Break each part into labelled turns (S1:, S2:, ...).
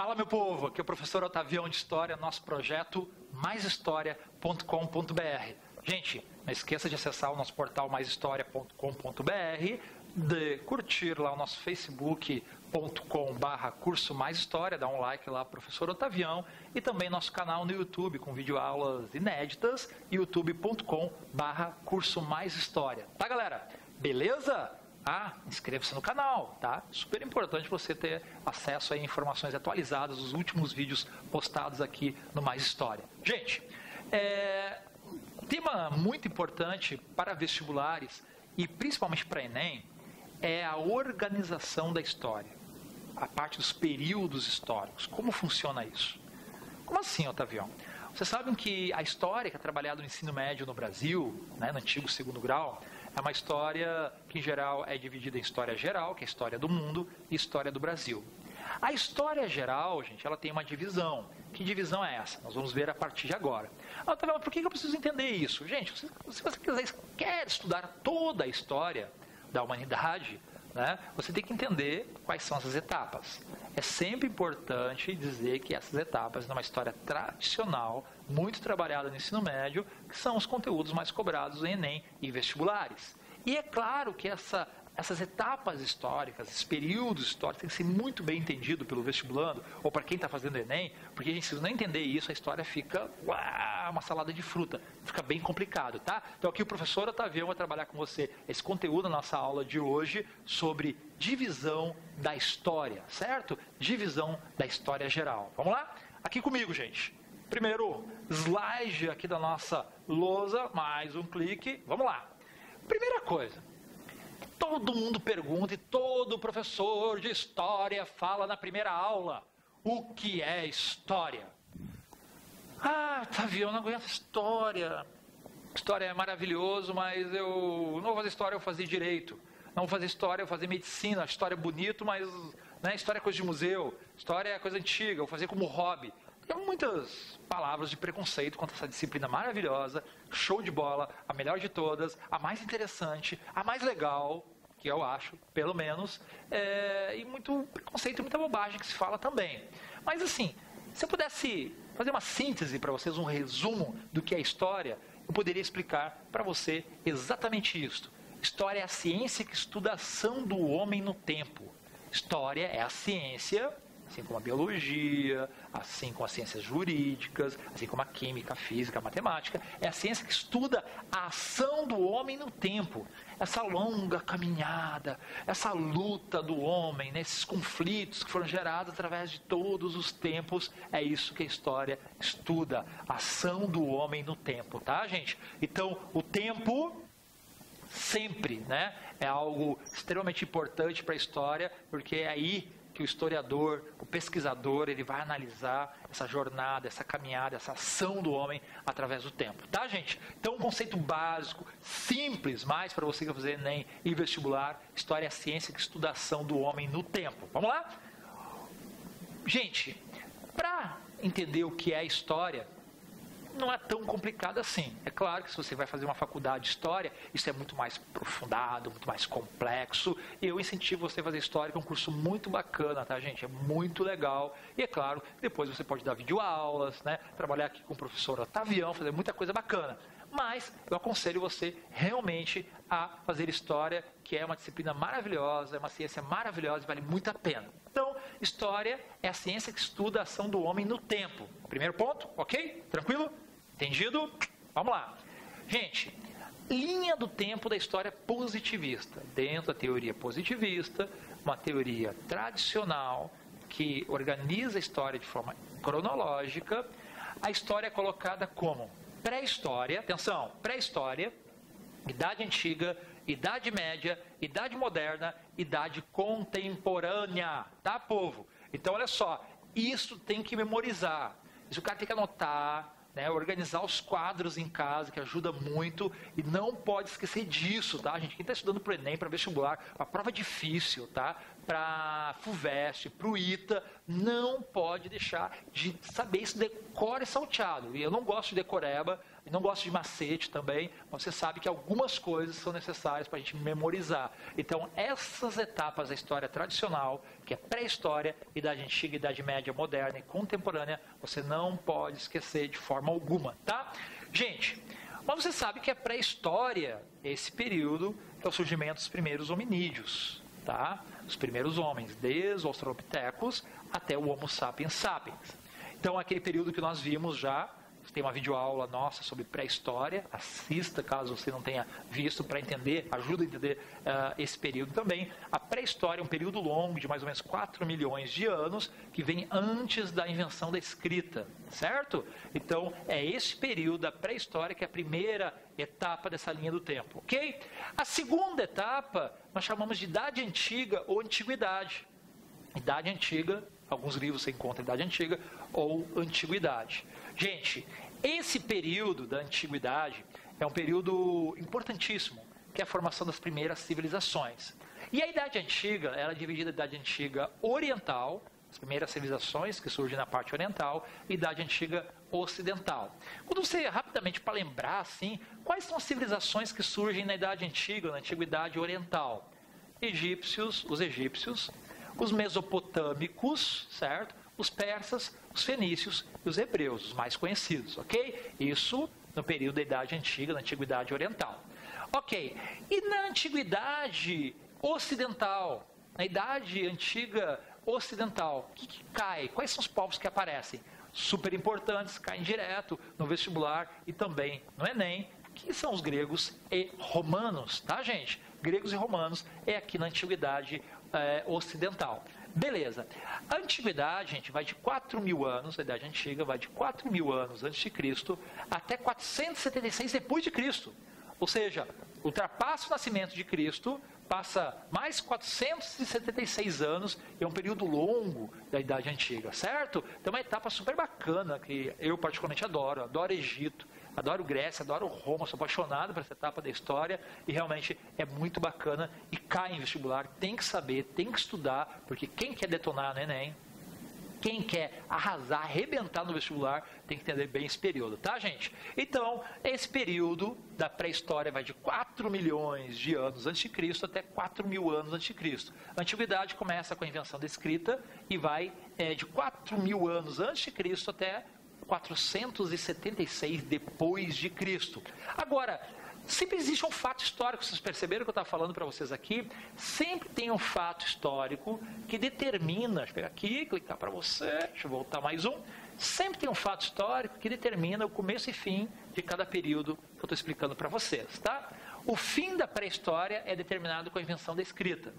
S1: Fala, meu povo, aqui é o professor Otavião de História, nosso projeto maishistoria.com.br. Gente, não esqueça de acessar o nosso portal maishistoria.com.br, de curtir lá o nosso facebook.com/curso mais história, dá um like lá, professor Otavião, e também nosso canal no YouTube com videoaulas inéditas, youtube.com/curso mais história. Tá, galera? Beleza? Inscreva-se no canal, tá? Super importante você ter acesso a informações atualizadas dos últimos vídeos postados aqui no Mais História. Gente, um tema muito importante para vestibulares e principalmente para Enem é a organização da história, a parte dos períodos históricos. Como funciona isso? Como assim, Otavião? Vocês sabem que a história que é trabalhada no ensino médio no Brasil, né, no antigo segundo grau, é uma história que, em geral, é dividida em história geral, que é a história do mundo, e história do Brasil. A história geral, gente, ela tem uma divisão. Que divisão é essa? Nós vamos ver a partir de agora. Por que eu preciso entender isso? Gente, se você quer estudar toda a história da humanidade, né, você tem que entender quais são essas etapas. É sempre importante dizer que essas etapas, numa história tradicional, muito trabalhada no ensino médio, que são os conteúdos mais cobrados em Enem e vestibulares. E é claro que essas etapas históricas, esses períodos históricos, tem que ser muito bem entendido pelo vestibulando, ou para quem está fazendo Enem, porque, gente, se não entender isso, a história fica uma salada de fruta, fica bem complicado, tá? Então aqui o professor Otavião vai trabalhar com você esse conteúdo na nossa aula de hoje sobre divisão da história, certo? Divisão da história geral. Vamos lá? Aqui comigo, gente. Primeiro slide aqui da nossa lousa, mais um clique. Vamos lá. Primeira coisa. Todo mundo pergunta e todo professor de história fala na primeira aula: o que é história? Otavião, eu não aguento história. História é maravilhoso, mas eu não vou fazer história, eu vou fazer direito. Não vou fazer história, eu vou fazer medicina. História é bonito, mas história é coisa de museu. História é coisa antiga, eu vou fazer como hobby. Tem muitas palavras de preconceito contra essa disciplina maravilhosa, show de bola, a melhor de todas, a mais interessante, a mais legal, que eu acho, pelo menos, e muito preconceito e muita bobagem que se fala também. Mas assim, se eu pudesse fazer uma síntese para vocês, um resumo do que é história, eu poderia explicar para você exatamente isso. História é a ciência que estuda a ação do homem no tempo. História é a ciência, assim como a biologia, assim como as ciências jurídicas, assim como a química, a física, a matemática, é a ciência que estuda a ação do homem no tempo. Essa longa caminhada, essa luta do homem, esses conflitos que foram gerados através de todos os tempos, é isso que a história estuda, a ação do homem no tempo, tá, gente? Então, o tempo sempre, né, é algo extremamente importante para a história, porque é aí que o historiador, o pesquisador, ele vai analisar essa jornada, essa caminhada, essa ação do homem através do tempo. Tá, gente? Então, um conceito básico, simples, mais para você que vai fazer Enem e vestibular: história é a ciência que estuda a ação do homem no tempo. Vamos lá? Gente, para entender o que é história, não é tão complicado assim. É claro que se você vai fazer uma faculdade de história, isso é muito mais aprofundado, muito mais complexo, e eu incentivo você a fazer história, que é um curso muito bacana, tá, gente? É muito legal. E é claro, depois você pode dar videoaulas, né? Trabalhar aqui com o professor Otavião, fazer muita coisa bacana. Mas eu aconselho você realmente a fazer história, que é uma disciplina maravilhosa, é uma ciência maravilhosa e vale muito a pena. Então, história é a ciência que estuda a ação do homem no tempo. Primeiro ponto, ok? Tranquilo? Entendido? Vamos lá. Gente, linha do tempo da história positivista. Dentro da teoria positivista, uma teoria tradicional que organiza a história de forma cronológica, a história é colocada como pré-história, atenção, pré-história, Idade Antiga, Idade Média, Idade Moderna, Idade Contemporânea, tá, povo? Então, olha só, isso tem que memorizar, isso o cara tem que anotar, né, organizar os quadros em casa, que ajuda muito, e não pode esquecer disso, tá, gente? Quem está estudando para o Enem, para vestibular, para prova difícil, tá? Para FUVEST, para o ITA, não pode deixar de saber isso decora e salteado. E eu não gosto de decoreba, não gosto de macete também, mas você sabe que algumas coisas são necessárias para a gente memorizar. Então, essas etapas da história tradicional, que é pré-história, Idade Antiga, Idade Média, Moderna e Contemporânea, você não pode esquecer de forma alguma, tá? Gente, mas você sabe que a pré-história é esse período que é o surgimento dos primeiros hominídeos, tá? Os primeiros homens, desde os Australopithecus até o Homo sapiens sapiens. Então, aquele período que nós vimos já, tem uma videoaula nossa sobre pré-história, assista caso você não tenha visto, para entender, ajuda a entender esse período também. A pré-história é um período longo, de mais ou menos 4 milhões de anos, que vem antes da invenção da escrita, certo? Então, é esse período da pré-história que é a primeira etapa dessa linha do tempo, ok? A segunda etapa, nós chamamos de Idade Antiga ou Antiguidade. Idade Antiga, alguns livros você encontra Idade Antiga ou Antiguidade. Gente, esse período da Antiguidade é um período importantíssimo, que é a formação das primeiras civilizações. E a Idade Antiga, ela é dividida em Idade Antiga Oriental, as primeiras civilizações que surgem na parte oriental, e Idade Antiga Ocidental. Quando você, rapidamente, para lembrar, assim, quais são as civilizações que surgem na Idade Antiga, na Antiguidade Oriental? Os egípcios, os mesopotâmicos, certo? Os persas, os fenícios e os hebreus, os mais conhecidos, ok? Isso no período da Idade Antiga, na Antiguidade Oriental. Ok, e na Antiguidade Ocidental, na Idade Antiga Ocidental, o que cai? Quais são os povos que aparecem? Super importantes, caem direto no vestibular e também no Enem, que são os gregos e romanos, tá, gente? Gregos e romanos é aqui na Antiguidade Ocidental. Beleza. A Antiguidade, gente, vai de 4.000 anos, a Idade Antiga vai de 4.000 anos antes de Cristo até 476 depois de Cristo. Ou seja, ultrapassa o nascimento de Cristo, passa mais 476 anos, é um período longo da Idade Antiga, certo? Então é uma etapa super bacana, que eu particularmente adoro Egito, adoro Grécia, adoro Roma, sou apaixonado por essa etapa da história e realmente é muito bacana e cai em vestibular, tem que saber, tem que estudar, porque quem quer detonar no Enem, quem quer arrasar, arrebentar no vestibular, tem que entender bem esse período, tá, gente? Então, esse período da pré-história vai de 4 milhões de anos antes de Cristo até 4.000 anos antes de Cristo. A Antiguidade começa com a invenção da escrita e vai de 4.000 anos antes de Cristo até 476 depois de Cristo. Agora, sempre existe um fato histórico, vocês perceberam que eu estava falando para vocês aqui? Sempre tem um fato histórico que determina, deixa eu pegar aqui, clicar para você, deixa eu voltar mais um. Sempre tem um fato histórico que determina o começo e fim de cada período que eu estou explicando para vocês, tá? O fim da pré-história é determinado com a invenção da escrita.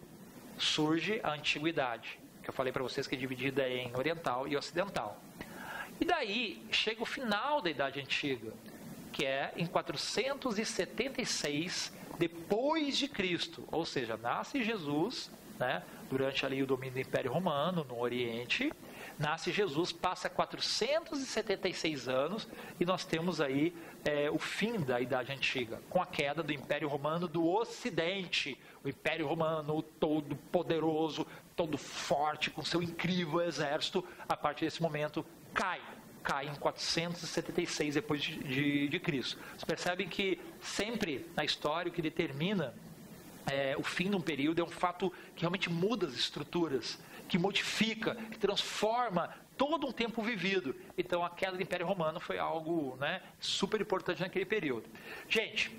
S1: Surge a Antiguidade, que eu falei para vocês que é dividida em oriental e ocidental. E daí chega o final da Idade Antiga, que é em 476 depois de Cristo, ou seja, nasce Jesus, né, durante ali o domínio do Império Romano no Oriente, nasce Jesus, passa 476 anos e nós temos aí o fim da Idade Antiga, com a queda do Império Romano do Ocidente, o Império Romano todo poderoso, todo forte, com seu incrível exército, a partir desse momento cai em 476 depois de Cristo. Vocês percebem que sempre na história o que determina o fim de um período é um fato que realmente muda as estruturas, que modifica, que transforma todo um tempo vivido. Então a queda do Império Romano foi algo, né, super importante naquele período. Gente,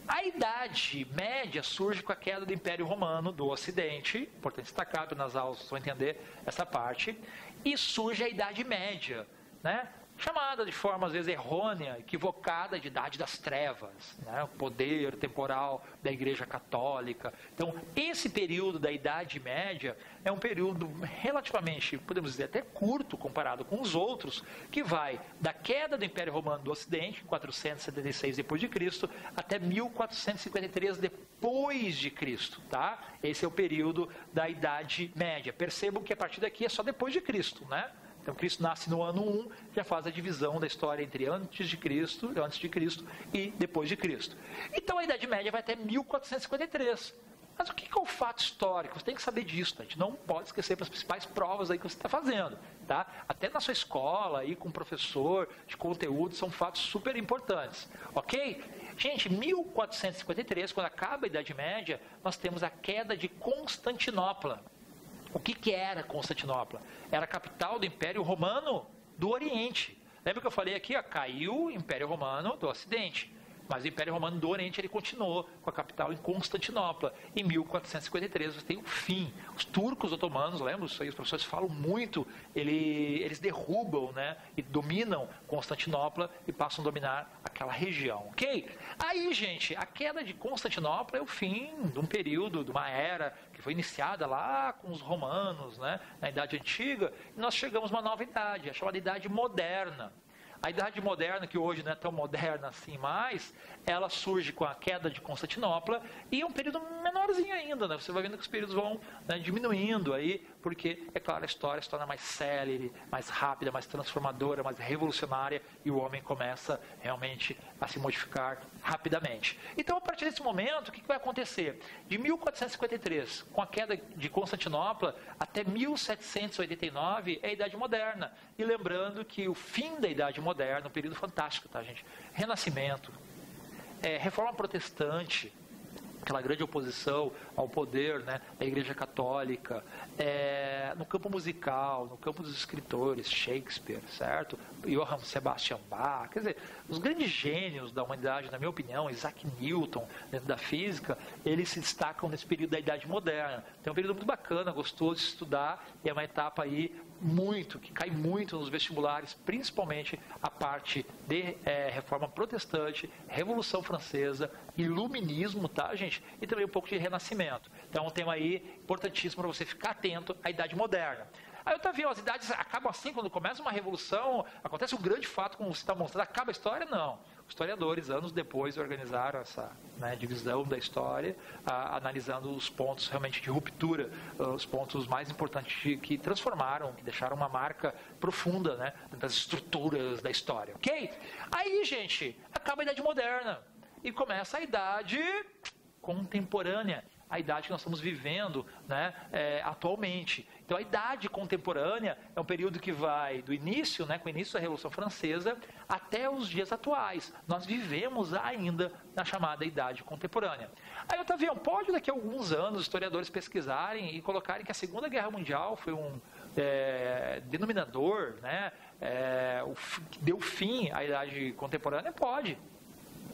S1: a Idade Média surge com a queda do Império Romano do Ocidente, importante destacar, nas aulas vocês vão entender essa parte, e surge a Idade Média, né? Chamada de forma às vezes errônea, equivocada, de Idade das Trevas, né? O poder temporal da Igreja Católica. Então, esse período da Idade Média é um período relativamente, podemos dizer, até curto comparado com os outros, que vai da queda do Império Romano do Ocidente, 476 depois de Cristo, até 1453 depois de Cristo, tá? Esse é o período da Idade Média. Percebam que a partir daqui é só depois de Cristo, né? Então, Cristo nasce no ano 1, já faz a divisão da história entre antes de Cristo e depois de Cristo. Então, a Idade Média vai até 1453. Mas o que é o fato histórico? Você tem que saber disso, tá? A gente não pode esquecer as principais provas aí que você está fazendo, tá? Até na sua escola, aí com o professor de conteúdo, são fatos super importantes, ok? Gente, 1453, quando acaba a Idade Média, nós temos a queda de Constantinopla. O que era Constantinopla? Era a capital do Império Romano do Oriente. Lembra que eu falei aqui? Ó, caiu o Império Romano do Ocidente. Mas o Império Romano do Oriente ele continuou com a capital em Constantinopla. Em 1453 você tem o fim. Os turcos otomanos, lembra? Isso aí os professores falam muito. Eles derrubam, né, e dominam Constantinopla e passam a dominar aquela região, ok? Aí, gente, a queda de Constantinopla é o fim de um período, de uma era que foi iniciada lá com os romanos, né, na Idade Antiga. E nós chegamos a uma nova idade, a chamada Idade Moderna. A Idade Moderna, que hoje não é tão moderna assim mais, ela surge com a queda de Constantinopla e é um período menorzinho ainda, né? Você vai vendo que os períodos vão, né, diminuindo aí, porque, é claro, a história se torna mais célere, mais rápida, mais transformadora, mais revolucionária e o homem começa realmente a se modificar rapidamente. Então, a partir desse momento, o que vai acontecer? De 1453, com a queda de Constantinopla, até 1789 é a Idade Moderna. E lembrando que o fim da Idade Moderna, um período fantástico, tá, gente? Renascimento, Reforma Protestante, aquela grande oposição ao poder, né, da Igreja Católica, no campo musical, no campo dos escritores, Shakespeare, certo? Johann Sebastian Bach, quer dizer, os grandes gênios da humanidade, na minha opinião, Isaac Newton, dentro da física, eles se destacam nesse período da Idade Moderna. Então é um período muito bacana, gostoso de estudar, e é uma etapa aí que cai muito nos vestibulares, principalmente a parte de Reforma Protestante, Revolução Francesa, Iluminismo, tá, gente? E também um pouco de Renascimento. Então é um tema aí importantíssimo para você ficar atento à Idade Moderna. Aí eu vendo, as idades acabam assim, quando começa uma revolução, acontece um grande fato, como você está mostrando, acaba a história? Não. Os historiadores, anos depois, organizaram essa, né, divisão da história, analisando os pontos realmente de ruptura, os pontos mais importantes que transformaram, que deixaram uma marca profunda, né, das estruturas da história, ok? Aí, gente, acaba a Idade Moderna e começa a Idade Contemporânea, a idade que nós estamos vivendo, né, atualmente. Então, a Idade Contemporânea é um período que vai do início, né, com o início da Revolução Francesa, até os dias atuais. Nós vivemos ainda na chamada Idade Contemporânea. Aí, Otavião, pode daqui a alguns anos os historiadores pesquisarem e colocarem que a Segunda Guerra Mundial foi um denominador, né, que deu fim à Idade Contemporânea?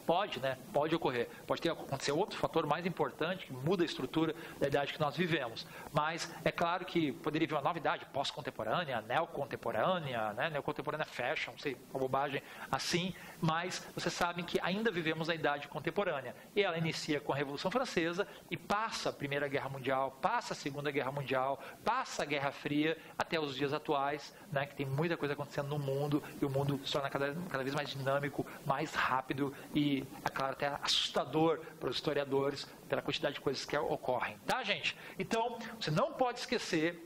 S1: Pode, né? Pode ocorrer. Pode acontecer outro fator mais importante que muda a estrutura da idade que nós vivemos. Mas é claro que poderia vir uma nova idade pós-contemporânea, neocontemporânea, né? Neocontemporânea fashion, não sei, uma bobagem assim. Mas vocês sabem que ainda vivemos a idade contemporânea. E ela inicia com a Revolução Francesa e passa a Primeira Guerra Mundial, passa a Segunda Guerra Mundial, passa a Guerra Fria até os dias atuais, né? Que tem muita coisa acontecendo no mundo e o mundo se torna cada vez mais dinâmico, mais rápido e, é claro, até assustador para os historiadores pela quantidade de coisas que ocorrem, tá, gente? Então, você não pode esquecer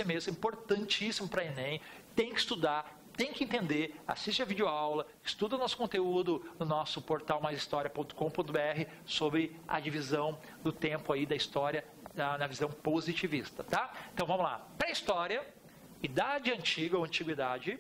S1: mesmo, é importantíssimo para Enem, tem que estudar, tem que entender, assiste a videoaula, estuda o nosso conteúdo no nosso portal maishistoria.com.br sobre a divisão do tempo aí da história na visão positivista, tá? Então, vamos lá. Pré-história, Idade Antiga ou Antiguidade,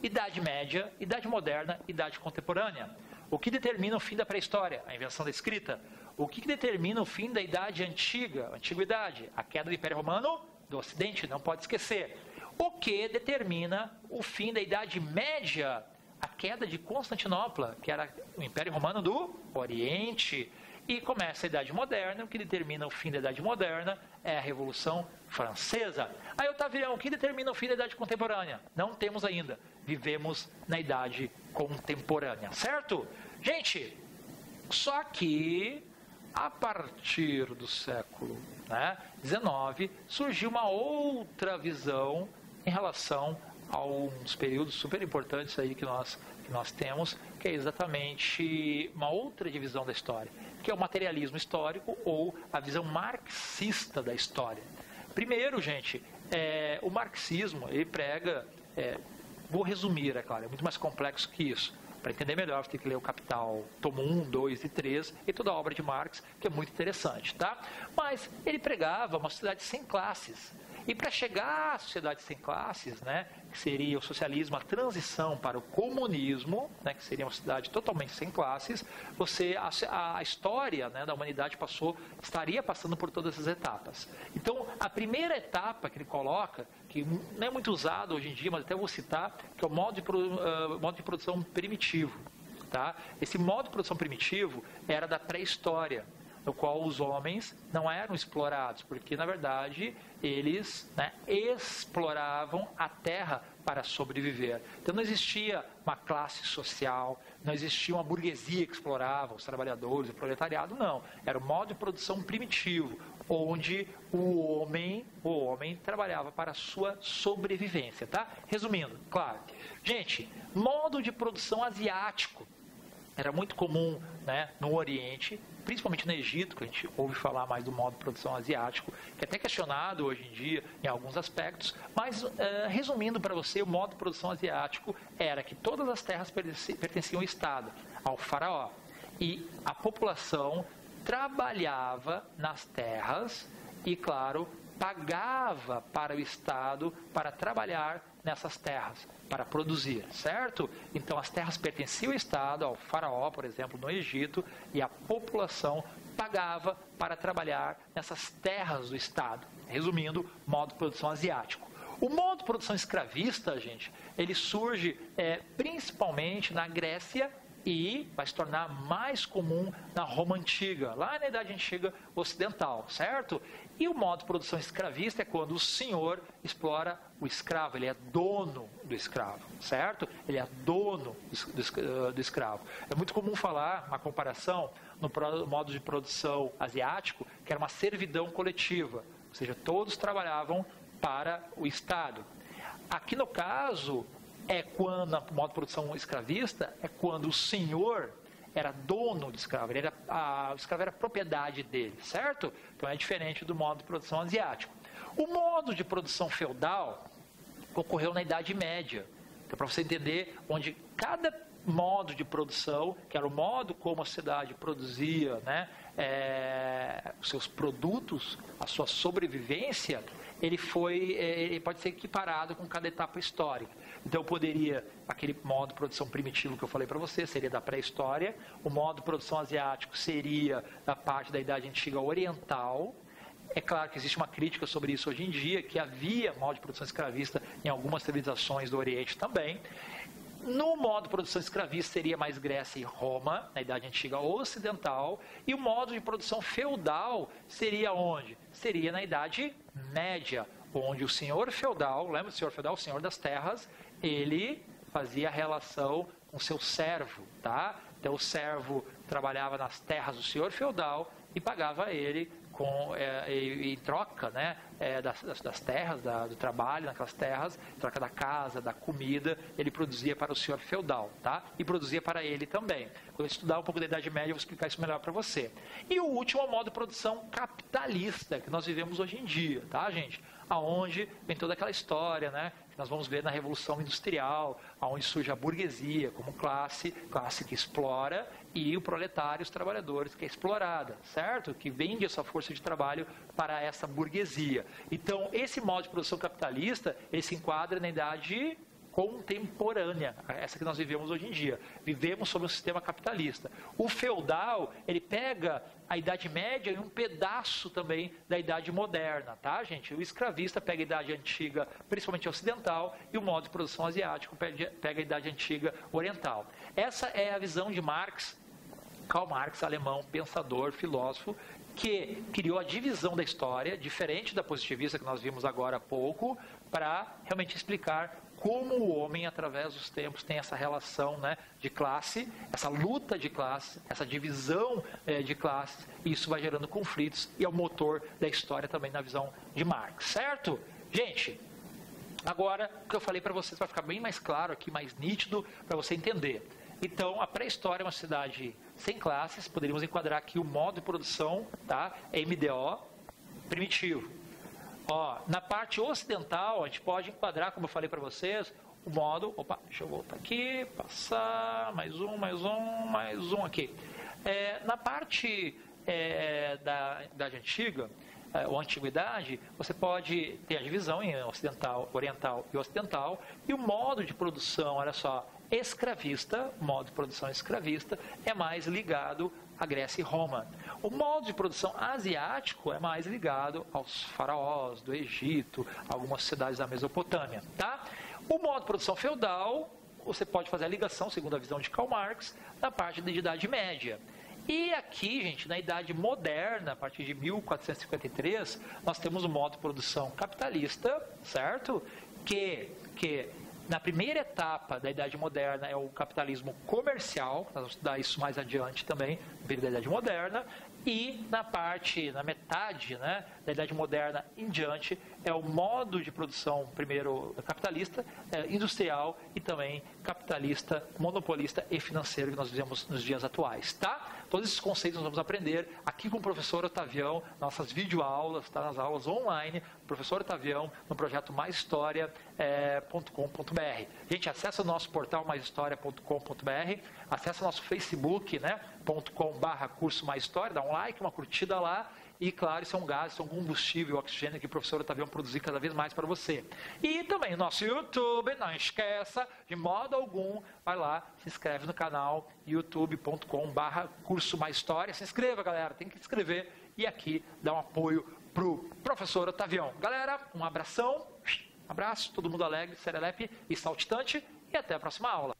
S1: Idade Média, Idade Moderna, Idade Contemporânea. O que determina o fim da pré-história? A invenção da escrita. O que determina o fim da Idade Antiga, Antiguidade? A queda do Império Romano do Ocidente, não pode esquecer. O que determina o fim da Idade Média? A queda de Constantinopla, que era o Império Romano do Oriente. E começa a Idade Moderna, o que determina o fim da Idade Moderna é a Revolução Francesa. Aí, Otavião, o que determina o fim da Idade Contemporânea? Não temos ainda. Vivemos na Idade Contemporânea, certo? Gente, só que a partir do século XIX, surgiu uma outra visão em relação a uns períodos super importantes aí que nós temos, que é exatamente uma outra divisão da história, que é o materialismo histórico ou a visão marxista da história. Primeiro, gente, o marxismo, ele prega, vou resumir, é claro, é muito mais complexo que isso, Para entender melhor, você tem que ler o Capital, tomo 1, 2 e 3, e toda a obra de Marx, que é muito interessante, tá? Mas ele pregava uma sociedade sem classes. E para chegar à sociedade sem classes, né, que seria o socialismo, a transição para o comunismo, né, que seria uma sociedade totalmente sem classes, a história, né, da humanidade estaria passando por todas essas etapas. Então, a primeira etapa que ele coloca, que não é muito usado hoje em dia, mas até vou citar, que é o modo de produção primitivo. Tá? Esse modo de produção primitivo era da pré-história, no qual os homens não eram explorados, porque, na verdade, eles, né, exploravam a terra para sobreviver. Então, não existia uma classe social, não existia uma burguesia que explorava os trabalhadores, o proletariado, não. Era o modo de produção primitivo, onde o homem trabalhava para a sua sobrevivência. Tá? Resumindo, claro. Gente, modo de produção asiático. Era muito comum, né, no Oriente, principalmente no Egito, que a gente ouve falar mais do modo de produção asiático, que é até questionado hoje em dia em alguns aspectos, mas resumindo para você, o modo de produção asiático era que todas as terras pertenciam ao Estado, ao faraó, e a população trabalhava nas terras e, claro, pagava para o Estado para trabalhar nessas terras, para produzir, certo? Então, as terras pertenciam ao Estado, ao faraó, por exemplo, no Egito, e a população pagava para trabalhar nessas terras do Estado. Resumindo, modo de produção asiático. O modo de produção escravista, gente, ele surge principalmente na Grécia e vai se tornar mais comum na Roma Antiga, lá na Idade Antiga Ocidental, certo? E o modo de produção escravista é quando o senhor explora o escravo, ele é dono do escravo, certo? Ele é dono do escravo. É muito comum falar, uma comparação, no modo de produção asiático, que era uma servidão coletiva, ou seja, todos trabalhavam para o Estado. Aqui no caso, quando, no modo de produção escravista, é quando o senhor era dono do escravo, o escravo era propriedade dele, certo? Então é diferente do modo de produção asiático. O modo de produção feudal ocorreu na Idade Média. Então, para você entender, onde cada modo de produção, que era o modo como a sociedade produzia, né, os seus produtos, a sua sobrevivência, ele pode ser equiparado com cada etapa histórica. Então, aquele modo de produção primitivo que eu falei para você, seria da pré-história. O modo de produção asiático seria da parte da Idade Antiga Oriental. É claro que existe uma crítica sobre isso hoje em dia, que havia modo de produção escravista em algumas civilizações do Oriente também. No modo de produção escravista seria mais Grécia e Roma, na Idade Antiga Ocidental. E o modo de produção feudal seria onde? Seria na Idade Média, onde o senhor feudal, lembra do senhor feudal, o senhor das terras, ele fazia a relação com seu servo, tá? Então o servo trabalhava nas terras do senhor feudal e pagava ele em troca, né, das terras, do trabalho naquelas terras, em troca da casa, da comida, ele produzia para o senhor feudal, tá? E produzia para ele também. Quando eu estudar um pouco da Idade Média, eu vou explicar isso melhor para você. E o último é o modo de produção capitalista, que nós vivemos hoje em dia, tá, gente? Aonde vem toda aquela história, né, que nós vamos ver na Revolução Industrial, aonde surge a burguesia como classe que explora, e o proletário, os trabalhadores, que é explorada, certo? Que vende essa força de trabalho para essa burguesia. Então, esse modo de produção capitalista, ele se enquadra na idade contemporânea, essa que nós vivemos hoje em dia. Vivemos sob um sistema capitalista. O feudal, ele pega a Idade Média e um pedaço também da Idade Moderna, tá, gente? O escravista pega a Idade Antiga, principalmente ocidental, e o modo de produção asiático pega a Idade Antiga oriental. Essa é a visão de Marx, Karl Marx, alemão, pensador, filósofo, que criou a divisão da história, diferente da positivista que nós vimos agora há pouco, para realmente explicar como o homem, através dos tempos, tem essa relação, né, de classe, essa luta de classe, essa divisão de classes, e isso vai gerando conflitos, e é o motor da história também na visão de Marx, certo? Gente, agora, o que eu falei para vocês vai ficar bem mais claro aqui, mais nítido, para você entender. Então, a pré-história é uma cidade sem classes, poderíamos enquadrar aqui o modo de produção, tá? MDO, primitivo. Na parte ocidental, a gente pode enquadrar, como eu falei para vocês, o modo, opa, deixa eu voltar aqui, passar, mais um aqui. Na parte da Idade Antiga, ou Antiguidade, você pode ter a divisão em ocidental, oriental e ocidental, e o modo de produção, olha só, escravista, o modo de produção escravista é mais ligado à Grécia e Roma. O modo de produção asiático é mais ligado aos faraós do Egito, algumas cidades da Mesopotâmia, tá? O modo de produção feudal, você pode fazer a ligação, segundo a visão de Karl Marx, na parte da Idade Média. E aqui, gente, na Idade Moderna, a partir de 1453, nós temos o modo de produção capitalista, certo? Que na primeira etapa da Idade Moderna é o capitalismo comercial, nós vamos estudar isso mais adiante também, no período da Idade Moderna, e na metade, né, da Idade Moderna em diante, é o modo de produção, primeiro capitalista, industrial e também capitalista, monopolista e financeiro que nós vivemos nos dias atuais, tá? Todos esses conceitos nós vamos aprender aqui com o professor Otavião, nossas videoaulas, tá? Nas aulas online, professor Otavião, no projeto maishistoria.com.br. Gente, acessa o nosso portal maishistoria.com.br, acessa o nosso Facebook, né, .com/curso Mais História, dá um like, uma curtida lá. E, claro, isso é um gás, isso é um combustível, oxigênio que o professor Otavião produzir cada vez mais para você. E também o nosso YouTube, não esqueça, de modo algum, vai lá, se inscreve no canal youtube.com/curso Mais História. Se inscreva, galera, tem que se inscrever e aqui dá um apoio pro professor Otavião. Galera, um abração, abraço, todo mundo alegre, serelepe e saltitante e até a próxima aula.